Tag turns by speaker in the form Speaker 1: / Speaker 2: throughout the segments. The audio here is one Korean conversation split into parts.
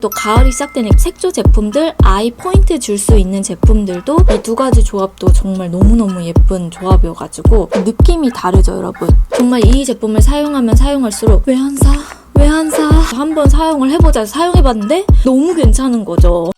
Speaker 1: 또 가을이 시작되니까 색조 제품들, 아이 포인트 줄 수 있는 제품들도 이 두 가지 조합도 정말 너무너무 예쁜 조합이어가지고 느낌이 다르죠, 여러분? 정말 이 제품을 사용하면 사용할수록 왜 안 사? 왜 안 사? 한번 사용을 해보자 해서 사용해봤는데 너무 괜찮은 거죠.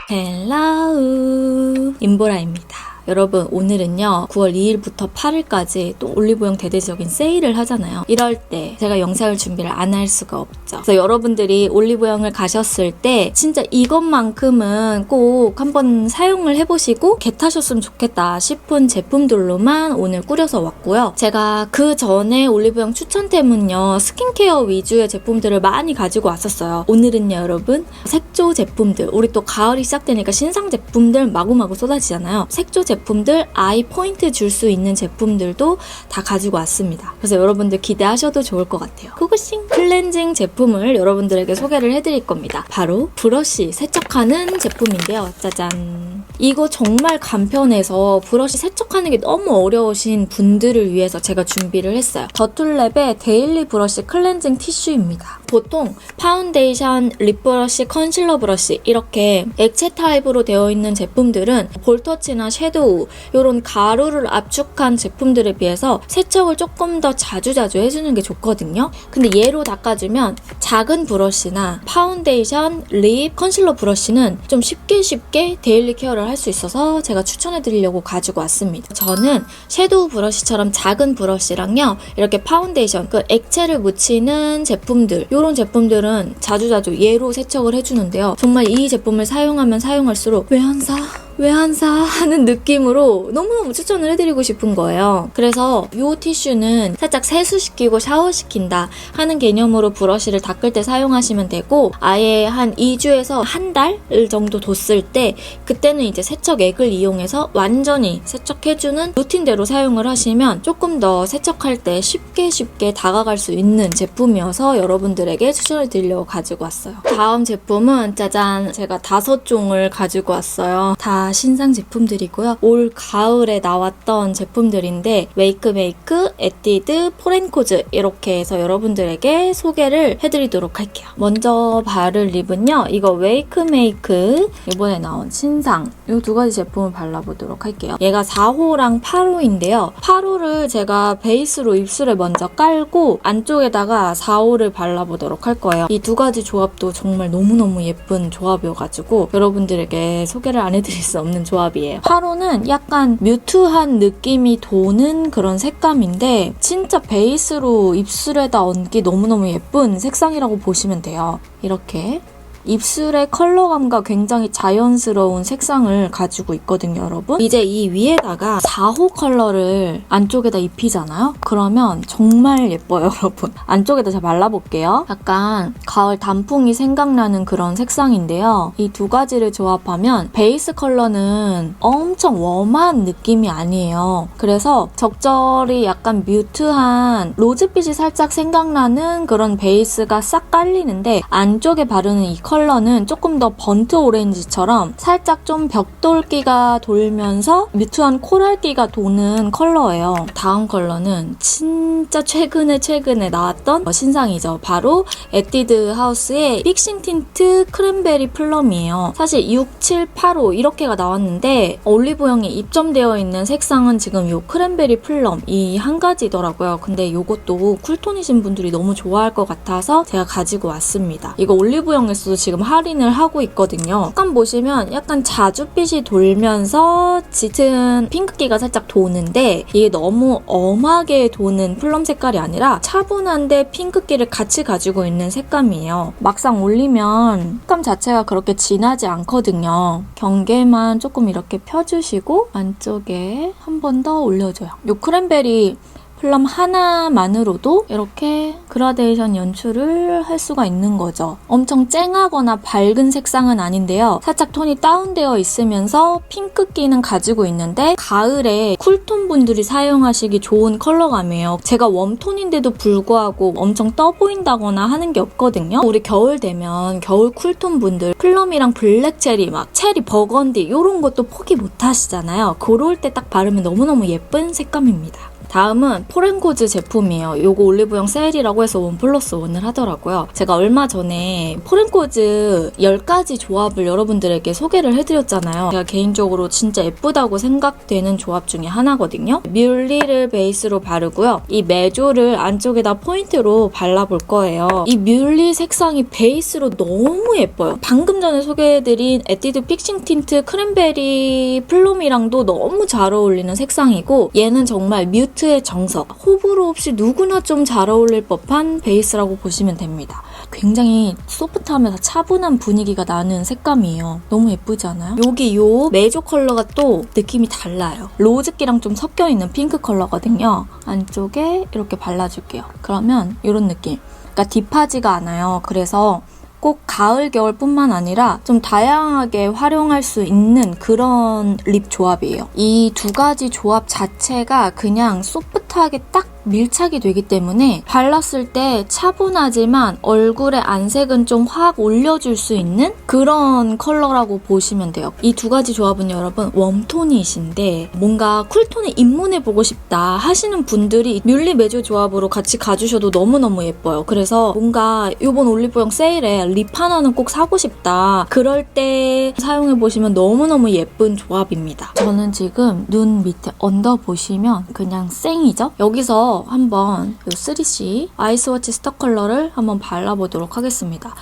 Speaker 1: 헬로우 임보라입니다. 여러분, 오늘은요 9월 2일부터 8일까지 또 올리브영 대대적인 세일을 하잖아요. 이럴 때 제가 영상을 준비를 안 할 수가 없죠. 그래서 여러분들이 올리브영을 가셨을 때 진짜 이것만큼은 꼭 한번 사용을 해보시고 겟하셨으면 좋겠다 싶은 제품들로만 오늘 꾸려서 왔고요. 제가 그 전에 올리브영 추천템은요 스킨케어 위주의 제품들을 많이 가지고 왔었어요. 오늘은요 여러분, 색조 제품들, 우리 또 가을이 시작되니까 신상 제품들 마구마구 쏟아지잖아요. 색조 제품들, 아이 포인트 줄 수 있는 제품들도 다 가지고 왔습니다. 그래서 여러분들 기대하셔도 좋을 것 같아요. 고고싱 클렌징 제품을 여러분들에게 소개를 해드릴 겁니다. 바로 브러쉬 세척하는 제품인데요. 짜잔! 이거 정말 간편해서 브러쉬 세척하는 게 너무 어려우신 분들을 위해서 제가 준비를 했어요. 더툴랩의 데일리 브러쉬 클렌징 티슈입니다. 보통 파운데이션, 립 브러쉬, 컨실러 브러쉬 이렇게 액체 타입으로 되어 있는 제품들은 볼터치나 섀도우 이런 가루를 압축한 제품들에 비해서 세척을 조금 더 자주자주 해주는 게 좋거든요. 근데 얘로 닦아주면 작은 브러쉬나 파운데이션, 립, 컨실러 브러쉬는 좀 쉽게 데일리 케어를 할 수 있어서 제가 추천해드리려고 가지고 왔습니다. 저는 섀도우 브러쉬처럼 작은 브러쉬랑요 이렇게 파운데이션, 그 액체를 묻히는 제품들, 이런 제품들은 자주자주 얘로 세척을 해주는데요. 정말 이 제품을 사용하면 사용할수록 왜 안 사? 왜 안 사? 하는 느낌으로 너무너무 추천을 해드리고 싶은 거예요. 그래서 이 티슈는 살짝 세수시키고 샤워시킨다 하는 개념으로 브러쉬를 닦을 때 사용하시면 되고, 아예 한 2주에서 한 달 정도 뒀을 때 그때는 이제 세척액을 이용해서 완전히 세척해주는 루틴대로 사용을 하시면 조금 더 세척할 때 쉽게 다가갈 수 있는 제품이어서 여러분들에게 추천을 드리려고 가지고 왔어요. 다음 제품은 짜잔! 제가 5종을 가지고 왔어요. 다 신상 제품들이고요. 올 가을에 나왔던 제품들인데 웨이크메이크, 에뛰드, 포렌코즈 이렇게 해서 여러분들에게 소개를 해드리도록 할게요. 먼저 바를 립은요. 이거 웨이크메이크 이번에 나온 신상 이 두 가지 제품을 발라보도록 할게요. 얘가 4호랑 8호인데요. 8호를 제가 베이스로 입술에 먼저 깔고 안쪽에다가 4호를 발라보도록 할 거예요. 이 두 가지 조합도 정말 너무너무 예쁜 조합이어가지고 여러분들에게 소개를 안 해드릴 수 없는 조합이에요. 8호는 약간 뮤트한 느낌이 도는 그런 색감인데 진짜 베이스로 입술에다 얹기 너무너무 예쁜 색상이라고 보시면 돼요. 이렇게 입술의 컬러감과 굉장히 자연스러운 색상을 가지고 있거든요, 여러분. 이제 이 위에다가 4호 컬러를 안쪽에다 입히잖아요? 그러면 정말 예뻐요, 여러분. 안쪽에다 제가 발라볼게요. 약간 가을 단풍이 생각나는 그런 색상인데요. 이 두 가지를 조합하면 베이스 컬러는 엄청 웜한 느낌이 아니에요. 그래서 적절히 약간 뮤트한 로즈빛이 살짝 생각나는 그런 베이스가 싹 깔리는데 안쪽에 바르는 이 컬러는 조금 더 번트 오렌지처럼 살짝 좀 벽돌기가 돌면서 뮤트한 코랄기가 도는 컬러예요. 다음 컬러는 진짜 최근에 나왔던 신상이죠. 바로 에뛰드 하우스의 픽싱 틴트 크랜베리 플럼이에요. 사실 6, 7, 8호 이렇게가 나왔는데 올리브영에 입점되어 있는 색상은 지금 이 크랜베리 플럼 이 한 가지더라고요. 근데 이것도 쿨톤이신 분들이 너무 좋아할 것 같아서 제가 가지고 왔습니다. 이거 올리브영에서도 지금 할인을 하고 있거든요. 약간 보시면 약간 자줏빛이 돌면서 짙은 핑크기가 살짝 도는데 이게 너무 엄하게 도는 플럼 색깔이 아니라 차분한데 핑크기를 같이 가지고 있는 색감이에요. 막상 올리면 색감 자체가 그렇게 진하지 않거든요. 경계만 조금 이렇게 펴주시고 안쪽에 한 번 더 올려줘요. 이 크랜베리 플럼 하나만으로도 이렇게 그라데이션 연출을 할 수가 있는 거죠. 엄청 쨍하거나 밝은 색상은 아닌데요. 살짝 톤이 다운되어 있으면서 핑크기는 가지고 있는데 가을에 쿨톤 분들이 사용하시기 좋은 컬러감이에요. 제가 웜톤인데도 불구하고 엄청 떠 보인다거나 하는 게 없거든요. 우리 겨울 되면 겨울 쿨톤 분들 플럼이랑 블랙 체리, 막 체리 버건디 이런 것도 포기 못 하시잖아요. 그럴 때 딱 바르면 너무너무 예쁜 색감입니다. 다음은 포렌코즈 제품이에요. 요거 올리브영 세일이라고 해서 1+1을 하더라고요. 제가 얼마 전에 포렌코즈 10가지 조합을 여러분들에게 소개를 해드렸잖아요. 제가 개인적으로 진짜 예쁘다고 생각되는 조합 중에 하나거든요. 뮬리를 베이스로 바르고요. 이 메조를 안쪽에다 포인트로 발라볼 거예요. 이 뮬리 색상이 베이스로 너무 예뻐요. 방금 전에 소개해드린 에뛰드 픽싱 틴트 크랜베리 플룸이랑도 너무 잘 어울리는 색상이고 얘는 정말 뮤트의 정석. 호불호 없이 누구나 좀 잘 어울릴 법한 베이스라고 보시면 됩니다. 굉장히 소프트하면서 차분한 분위기가 나는 색감이에요. 너무 예쁘지 않아요? 여기 요 메조 컬러가 또 느낌이 달라요. 로즈기랑 좀 섞여있는 핑크 컬러거든요. 안쪽에 이렇게 발라줄게요. 그러면 이런 느낌. 그러니까 딥하지가 않아요. 그래서 꼭 가을, 겨울뿐만 아니라 좀 다양하게 활용할 수 있는 그런 립 조합이에요. 이 두 가지 조합 자체가 그냥 소프트하게 딱 밀착이 되기 때문에 발랐을 때 차분하지만 얼굴의 안색은 좀 확 올려줄 수 있는 그런 컬러라고 보시면 돼요. 이 두 가지 조합은 여러분 웜톤이신데 뭔가 쿨톤에 입문해보고 싶다 하시는 분들이 뮬리 메조 조합으로 같이 가주셔도 너무너무 예뻐요. 그래서 뭔가 이번 올리브영 세일에 립 하나는 꼭 사고 싶다. 그럴 때 사용해보시면 너무너무 예쁜 조합입니다. 저는 지금 눈 밑에 언더 보시면 그냥 쌩이죠? 여기서 한번 이 3C 아이스워치 스톡 컬러를 한번 발라보도록 하겠습니다.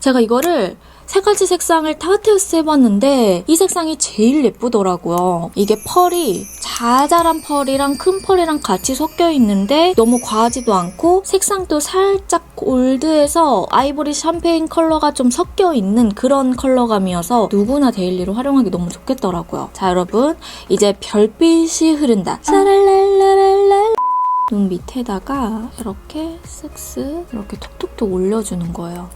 Speaker 1: 제가 이거를 세 가지 색상을 다 테스트 해봤는데 이 색상이 제일 예쁘더라고요. 이게 펄이 자잘한 펄이랑 큰 펄이랑 같이 섞여 있는데 너무 과하지도 않고 색상도 살짝 골드해서 아이보리 샴페인 컬러가 좀 섞여 있는 그런 컬러감이어서 누구나 데일리로 활용하기 너무 좋겠더라고요. 자, 여러분 이제 별빛이 흐른다. 샤랄랄랄랄 눈 밑에다가 이렇게 쓱쓱 이렇게 톡톡톡 올려주는 거예요.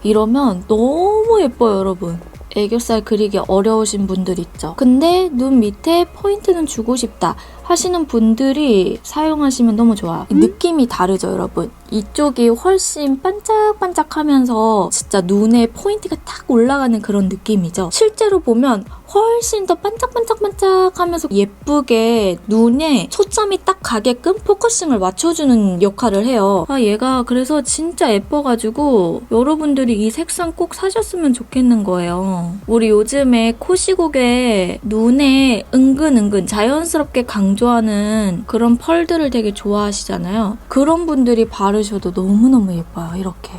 Speaker 1: 이러면 너무 예뻐요, 여러분. 애교살 그리기 어려우신 분들 있죠. 근데 눈 밑에 포인트는 주고 싶다 하시는 분들이 사용하시면 너무 좋아요. 느낌이 다르죠, 여러분. 이쪽이 훨씬 반짝반짝하면서 진짜 눈에 포인트가 탁 올라가는 그런 느낌이죠. 실제로 보면 훨씬 더 반짝반짝반짝하면서 예쁘게 눈에 초점이 딱 가게끔 포커싱을 맞춰주는 역할을 해요. 얘가 그래서 진짜 예뻐가지고 여러분들이 이 색상 꼭 사셨으면 좋겠는 거예요. 우리 요즘에 코시국에 눈에 은근 자연스럽게 강조하는 그런 펄들을 되게 좋아하시잖아요. 그런 분들이 바르셔도 너무너무 예뻐요, 이렇게.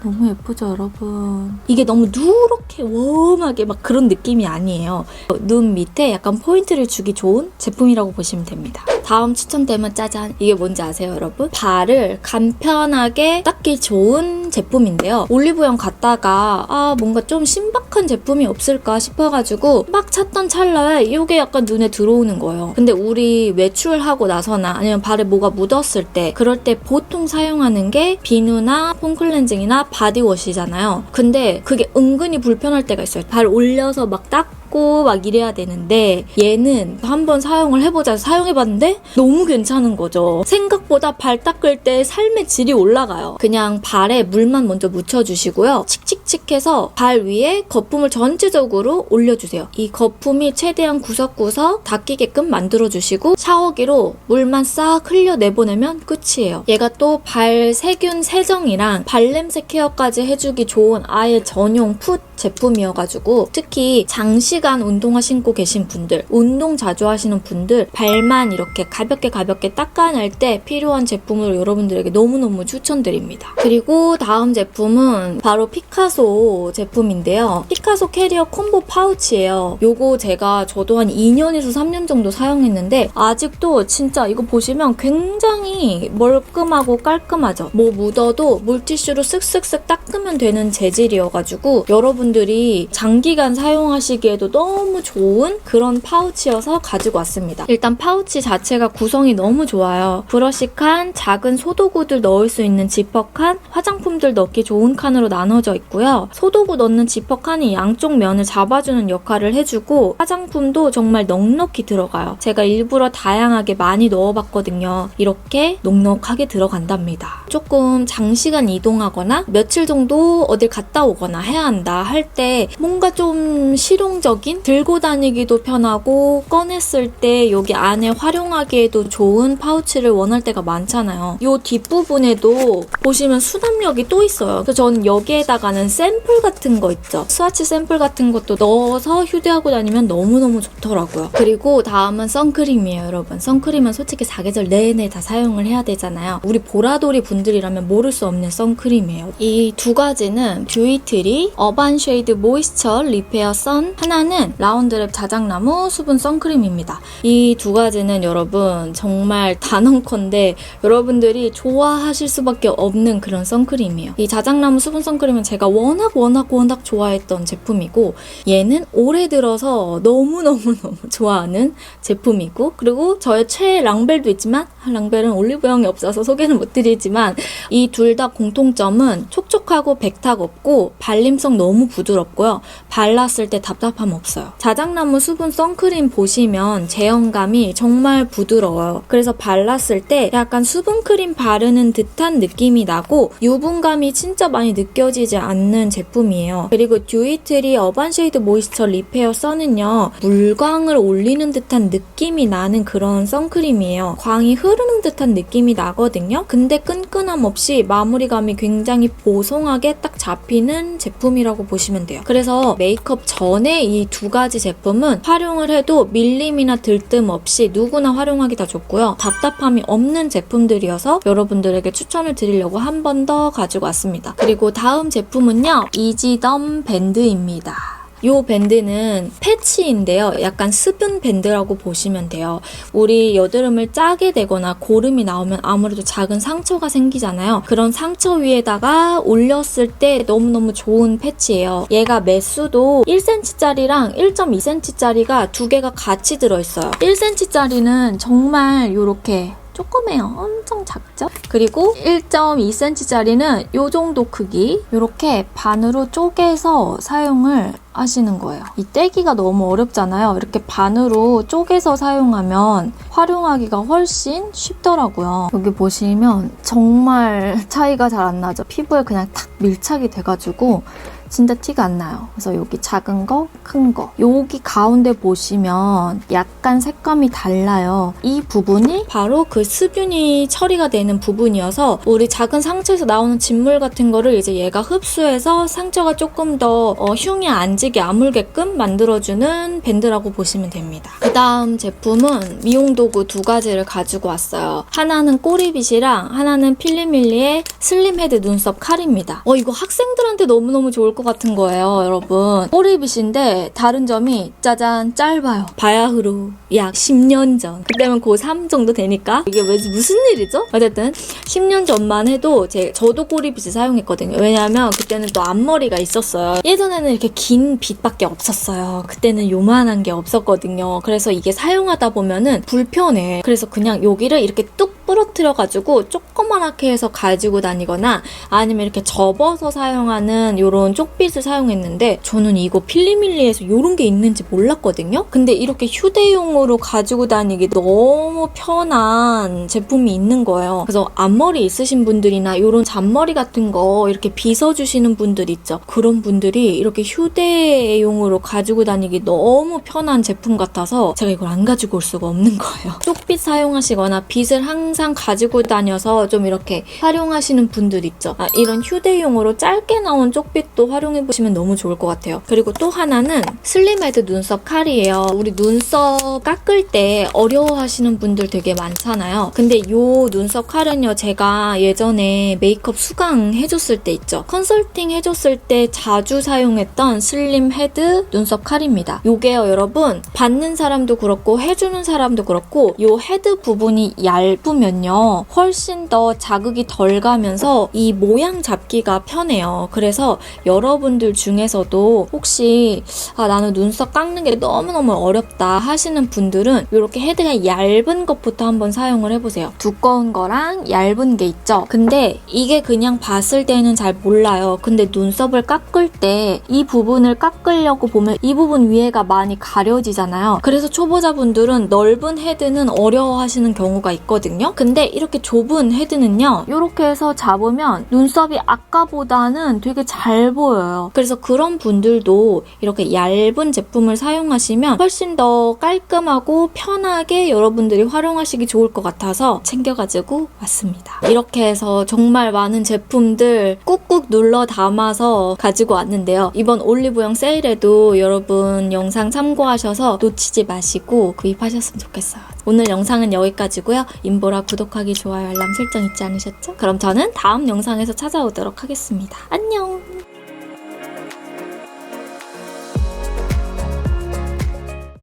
Speaker 1: 너무 예쁘죠, 여러분? 이게 너무 누렇게 웜하게 막 그런 느낌이 아니에요. 눈 밑에 약간 포인트를 주기 좋은 제품이라고 보시면 됩니다. 다음 추천템은 짜잔! 이게 뭔지 아세요, 여러분? 발을 간편하게 닦기 좋은 제품인데요. 올리브영 갔다가 뭔가 좀 신박한 제품이 없을까 싶어가지고 막 찾던 찰나에 이게 약간 눈에 들어오는 거예요. 근데 우리 외출하고 나서나 아니면 발에 뭐가 묻었을 때 그럴 때 보통 사용하는 게 비누나 폼클렌징이나 바디워시잖아요. 근데 그게 은근히 불편할 때가 있어요. 발 올려서 막 닦고 막 이래야 되는데 얘는 한번 사용을 해보자 해서 사용해봤는데 너무 괜찮은 거죠. 생각보다 발 닦을 때 삶의 질이 올라가요. 그냥 발에 물만 먼저 묻혀주시고요. 칙칙칙해서 발 위에 거품을 전체적으로 올려주세요. 이 거품이 최대한 구석구석 닦이게끔 만들어주시고 샤워기로 물만 싹 흘려 내보내면 끝이에요. 얘가 또 발 세균 세정이랑 발냄새 케어까지 해주기 좋은 아예 전용 풋 제품이어가지고 특히 장시간 운동화 신고 계신 분들, 운동 자주 하시는 분들 발만 이렇게 가볍게 닦아낼 때 필요한 제품으로 여러분들에게 너무너무 추천드립니다. 그리고 다음 제품은 바로 피카소 제품인데요. 피카소 캐리어 콤보 파우치예요. 요거 저도 한 2년에서 3년 정도 사용했는데 아직도 진짜 이거 보시면 굉장히 멀끔하고 깔끔하죠. 뭐 묻어도 물티슈로 쓱쓱쓱 닦으면 되는 재질이어가지고 여러분들이 장기간 사용하시기에도 너무 좋은 그런 파우치여서 가지고 왔습니다. 일단 파우치 자체가 구성이 너무 좋아요. 브러쉬 칸, 작은 소도구들 넣을 수 있는 지퍼 칸, 화장품들 넣기 좋은 칸으로 나눠져 있고요. 있어요. 소도구 넣는 지퍼 칸이 양쪽 면을 잡아주는 역할을 해주고 화장품도 정말 넉넉히 들어가요. 제가 일부러 다양하게 많이 넣어봤거든요. 이렇게 넉넉하게 들어간답니다. 조금 장시간 이동하거나 며칠 정도 어딜 갔다 오거나 해야 한다 할 때 뭔가 좀 실용적인, 들고 다니기도 편하고 꺼냈을 때 여기 안에 활용하기에도 좋은 파우치를 원할 때가 많잖아요. 이 뒷부분에도 보시면 수납력이 또 있어요. 그래서 저는 여기에다가는 샘플 같은 거 있죠. 스와치 샘플 같은 것도 넣어서 휴대하고 다니면 너무너무 좋더라고요. 그리고 다음은 선크림이에요, 여러분. 선크림은 솔직히 사계절 내내 다 사용을 해야 되잖아요. 우리 보라돌이 분들이라면 모를 수 없는 선크림이에요. 이 두 가지는 뷰이트리 어반 쉐이드 모이스처 리페어 선, 하나는 라운드랩 자작나무 수분 선크림입니다. 이 두 가지는 여러분 정말 단언컨대 여러분들이 좋아하실 수밖에 없는 그런 선크림이에요. 이 자작나무 수분 선크림은 제가 워낙 좋아했던 제품이고, 얘는 올해 들어서 너무너무 좋아하는 제품이고, 그리고 저의 최애 랑벨도 있지만 랑벨은 올리브영이 없어서 소개는 못 드리지만 이 둘 다 공통점은 촉촉하고 백탁 없고 발림성 너무 부드럽고요. 발랐을 때 답답함 없어요. 자작나무 수분 선크림 보시면 제형감이 정말 부드러워요. 그래서 발랐을 때 약간 수분크림 바르는 듯한 느낌이 나고 유분감이 진짜 많이 느껴지지 않는 제품이에요. 그리고 듀이트리 어반 쉐이드 모이스처 리페어 선은요, 물광을 올리는 듯한 느낌이 나는 그런 선크림이에요. 광이 흐르는 듯한 느낌이 나거든요. 근데 끈끈함 없이 마무리감이 굉장히 보송하게 딱 잡히는 제품이라고 보시면 돼요. 그래서 메이크업 전에 이 두 가지 제품은 활용을 해도 밀림이나 들뜸 없이 누구나 활용하기 다 좋고요. 답답함이 없는 제품들이어서 여러분들에게 추천을 드리려고 한 번 더 가지고 왔습니다. 그리고 다음 제품은요, 이지덤 밴드입니다. 이 밴드는 패치인데요. 약간 수분 밴드라고 보시면 돼요. 우리 여드름을 짜게 되거나 고름이 나오면 아무래도 작은 상처가 생기잖아요. 그런 상처 위에다가 올렸을 때 너무너무 좋은 패치예요. 얘가 매수도 1cm짜리랑 1.2cm짜리가 두 개가 같이 들어있어요. 1cm짜리는 정말 이렇게 조그매요. 엄청 작죠? 그리고 1.2cm짜리는 이 정도 크기, 이렇게 반으로 쪼개서 사용을 하시는 거예요. 이 떼기가 너무 어렵잖아요. 이렇게 반으로 쪼개서 사용하면 활용하기가 훨씬 쉽더라고요. 여기 보시면 정말 차이가 잘 안 나죠? 피부에 그냥 탁 밀착이 돼가지고 진짜 티가 안 나요. 그래서 여기 작은 거, 큰 거. 여기 가운데 보시면 약간 색감이 달라요. 이 부분이 바로 그 수분이 처리가 되는 부분이어서 우리 작은 상처에서 나오는 진물 같은 거를 이제 얘가 흡수해서 상처가 조금 더 흉이 안 지게 아물게끔 만들어주는 밴드라고 보시면 됩니다. 그 다음 제품은 미용도구 두 가지를 가지고 왔어요. 하나는 꼬리빗이랑 하나는 필리밀리의 슬림 헤드 눈썹 칼입니다. 이거 학생들한테 너무너무 좋을 것 같은 거예요, 여러분. 꼬리빗인데 다른 점이 짜잔 짧아요. 바야흐로 약 10년 전. 그때면 고3 정도 되니까 이게 무슨 일이죠? 어쨌든 10년 전만 해도 저도 꼬리빗을 사용했거든요. 왜냐하면 그때는 또 앞머리가 있었어요. 예전에는 이렇게 긴 빗밖에 없었어요. 그때는 요만한 게 없었거든요. 그래서 이게 사용하다 보면은 불편해. 그래서 그냥 여기를 이렇게 뚝 부러뜨려가지고 조그맣게 해서 가지고 다니거나 아니면 이렇게 접어서 사용하는 요런 쪽빗을 사용했는데, 저는 이거 필리밀리에서 요런 게 있는지 몰랐거든요. 근데 이렇게 휴대용으로 가지고 다니기 너무 편한 제품이 있는 거예요. 그래서 앞머리 있으신 분들이나 요런 잔머리 같은 거 이렇게 빗어주시는 분들 있죠. 그런 분들이 이렇게 휴대용으로 가지고 다니기 너무 편한 제품 같아서 제가 이걸 안 가지고 올 수가 없는 거예요. 쪽빗 사용하시거나 빗을 항상 가지고 다녀서 좀 이렇게 활용하시는 분들 있죠. 이런 휴대용으로 짧게 나온 쪽빗도 활용해보시면 너무 좋을 것 같아요. 그리고 또 하나는 슬림헤드 눈썹 칼이에요. 우리 눈썹 깎을 때 어려워하시는 분들 되게 많잖아요. 근데 이 눈썹 칼은요, 제가 예전에 메이크업 수강 해줬을 때 있죠. 컨설팅 해줬을 때 자주 사용했던 슬림헤드 눈썹 칼입니다. 요게요, 여러분, 받는 사람도 그렇고 해주는 사람도 그렇고 요 헤드 부분이 얇으면 바르면요 훨씬 더 자극이 덜 가면서 이 모양 잡기가 편해요. 그래서 여러분들 중에서도 혹시 나는 눈썹 깎는 게 너무너무 어렵다 하시는 분들은 이렇게 헤드가 얇은 것부터 한번 사용을 해보세요. 두꺼운 거랑 얇은 게 있죠. 근데 이게 그냥 봤을 때는 잘 몰라요. 근데 눈썹을 깎을 때 이 부분을 깎으려고 보면 이 부분 위에가 많이 가려지잖아요. 그래서 초보자분들은 넓은 헤드는 어려워하시는 경우가 있거든요. 근데 이렇게 좁은 헤드는요 이렇게 해서 잡으면 눈썹이 아까보다는 되게 잘 보여요. 그래서 그런 분들도 이렇게 얇은 제품을 사용하시면 훨씬 더 깔끔하고 편하게 여러분들이 활용하시기 좋을 것 같아서 챙겨가지고 왔습니다. 이렇게 해서 정말 많은 제품들 꾹꾹 눌러 담아서 가지고 왔는데요. 이번 올리브영 세일에도 여러분 영상 참고하셔서 놓치지 마시고 구입하셨으면 좋겠어요. 오늘 영상은 여기까지고요. 임보라 구독하기, 좋아요, 알람 설정 잊지 않으셨죠? 그럼 저는 다음 영상에서 찾아오도록 하겠습니다. 안녕!